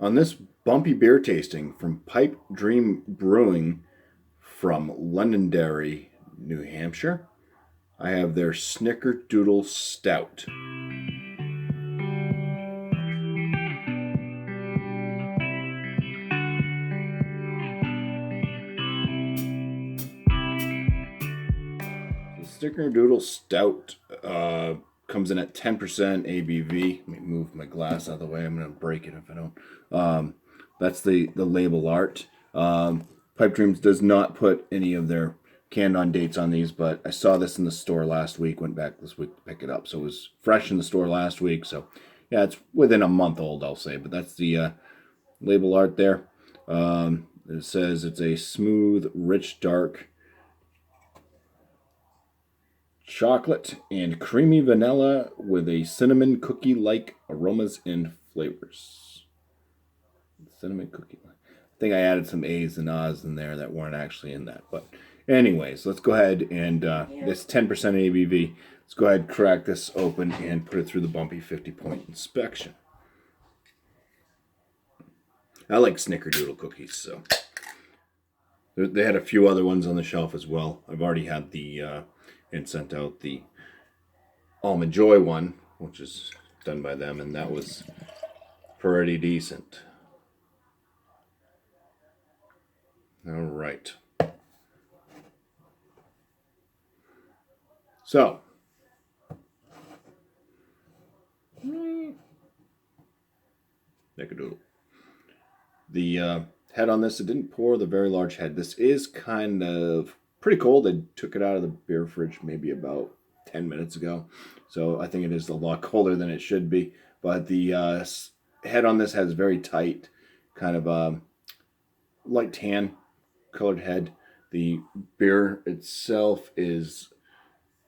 On this bumpy beer tasting from Pipe Dream Brewing from Londonderry, New Hampshire, I have their Snickerdoodle Stout. The Snickerdoodle Stout comes in at 10% ABV. Let me move my glass out of the way. I'm going to break it if I don't. That's the label art. Pipe Dreams does not put any of their canned on dates on these, but I saw this in the store last week, went back this week to pick it up. So it was fresh in the store last week. So yeah, it's within a month old, I'll say, but that's the label art there. It says it's a smooth, rich, dark chocolate and creamy vanilla with a cinnamon cookie-like aromas and flavors. Cinnamon cookie. I think I added some A's and A's in there that weren't actually in that. But anyways, let's go ahead and this 10% ABV. Let's go ahead and crack this open and put it through the BuMpY 50-point inspection. I like Snickerdoodle cookies, so they had a few other ones on the shelf as well. I've already had the and sent out the Almond Joy one, which is done by them, and that was pretty decent. All right. So, Snickerdoodle. The head on this, it didn't pour the very large head. This is kind of pretty cold. I took it out of the beer fridge maybe about 10 minutes ago. So I think it is a lot colder than it should be. But the head on this has very tight, kind of light tan colored head. The beer itself is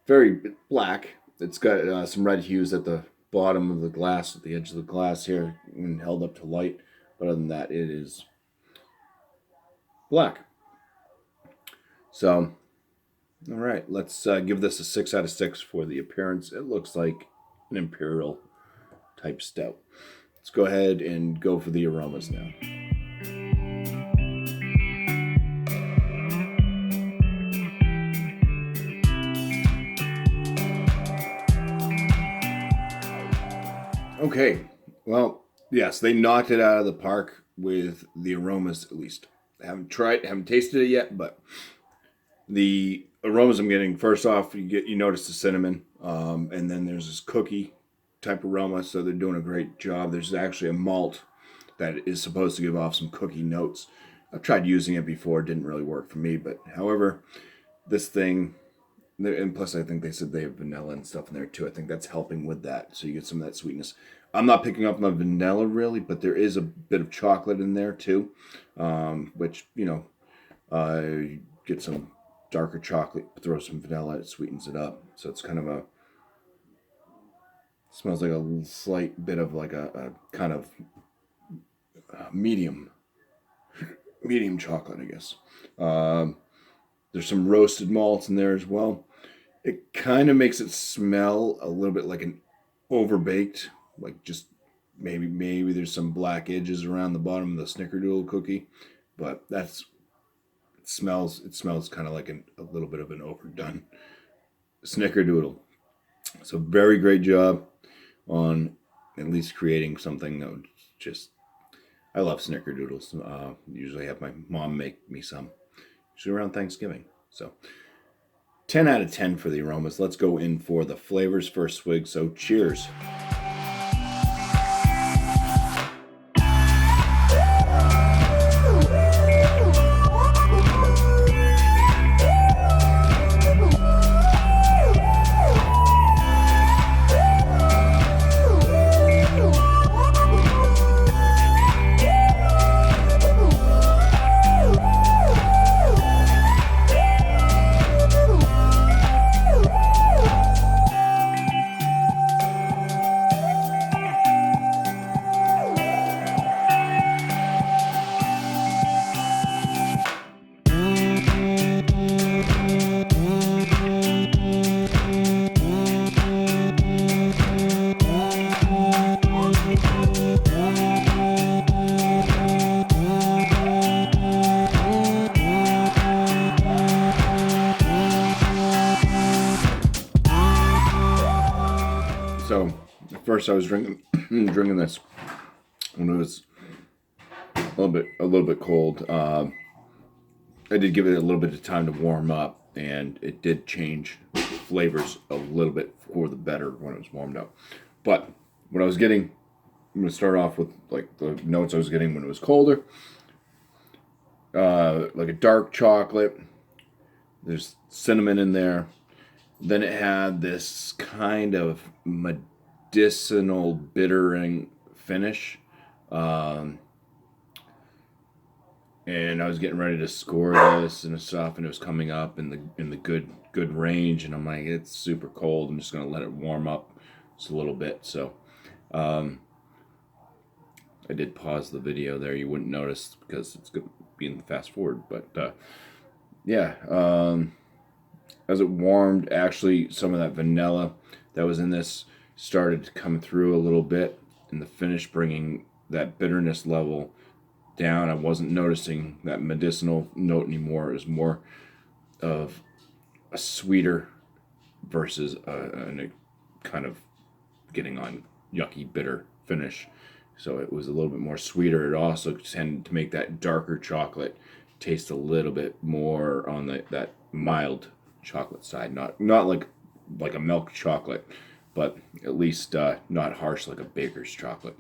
very black. It's got some red hues at the bottom of the glass, at the edge of the glass here, and held up to light. But other than that, it is black. So, all right, let's give this a 6 out of 6 for the appearance. It looks like an imperial type stout. Let's go ahead and go for the aromas now. Okay, well, yes, they knocked it out of the park with the aromas, at least. I haven't tasted it yet, but the aromas I'm getting, first off, you notice the cinnamon, and then there's this cookie type aroma, so they're doing a great job. There's actually a malt that is supposed to give off some cookie notes. I've tried using it before, it didn't really work for me, but however, this thing, and plus I think they said they have vanilla and stuff in there too. I think that's helping with that, so you get some of that sweetness. I'm not picking up on vanilla really, but there is a bit of chocolate in there too, which, you know, get some darker chocolate, throw some vanilla, it sweetens it up. So it's kind of smells like a slight bit of like a kind of medium chocolate, I guess. There's some roasted malts in there as well. It kind of makes it smell a little bit like an overbaked, like just maybe there's some black edges around the bottom of the Snickerdoodle cookie, but it smells kind of like a little bit of an overdone Snickerdoodle. So very great job on at least creating something that would just, I love Snickerdoodles. Usually have my mom make me some, usually around Thanksgiving. So 10 out of 10 for the aromas. Let's go in for the flavors first swig. So cheers. first I was drinking drinking this when it was a little bit cold. I did give it a little bit of time to warm up, and it did change flavors a little bit for the better when it was warmed up. But what I was getting, I'm going to start off with like the notes I was getting when it was colder. Like a dark chocolate. There's cinnamon in there. Then it had this kind of medicinal bittering finish. And I was getting ready to score this and stuff, and it was coming up in the good range, and I'm like, it's super cold. I'm just gonna let it warm up just a little bit. So I did pause the video there. You wouldn't notice because it's gonna be in the fast forward, but yeah. As it warmed, actually some of that vanilla that was in this started to come through a little bit, and the finish bringing that bitterness level down. I wasn't noticing that medicinal note anymore. It was more of a sweeter versus a kind of getting on yucky bitter finish. So it was a little bit more sweeter. It also tended to make that darker chocolate taste a little bit more on that mild chocolate side. Not like a milk chocolate, but at least not harsh like a baker's chocolate.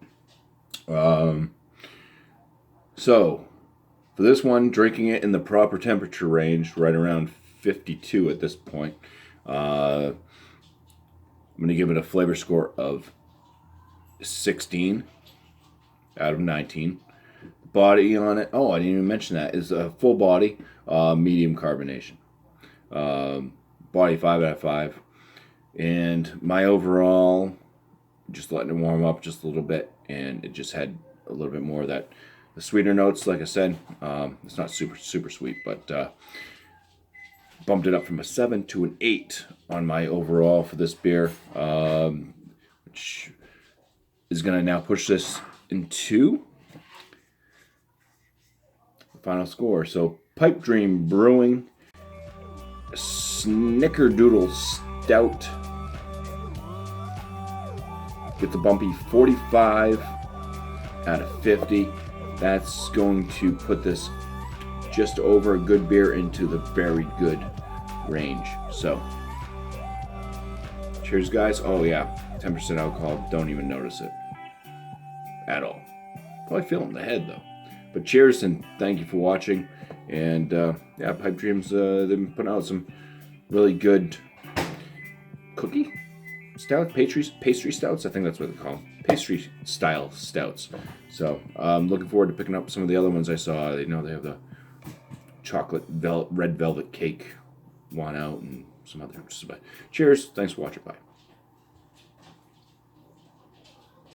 So, for this one, drinking it in the proper temperature range, right around 52 at this point, I'm going to give it a flavor score of 16 out of 19. Body on it, oh, I didn't even mention that, is a full body, medium carbonation. Body 5 out of 5. And my overall, just letting it warm up just a little bit, and it just had a little bit more of that. The sweeter notes, like I said, it's not super sweet, but bumped it up from a 7 to an 8 on my overall for this beer, which is going to now push this into the final score. So, Pipe Dream Brewing, Snickerdoodle Stout, get the BuMpY 45 out of 50. That's going to put this just over a good beer into the very good range. So, cheers, guys. Oh, yeah, 10% alcohol. Don't even notice it at all. Probably feel it in the head, though. But cheers, and thank you for watching. And, yeah, Pipe Dreams, they've been putting out some really good cookie stout, pastry stouts. I think that's what they call them. Pastry style stouts. So I'm looking forward to picking up some of the other ones I saw. They have the chocolate red velvet cake one out and some others. But cheers. Thanks for watching. Bye.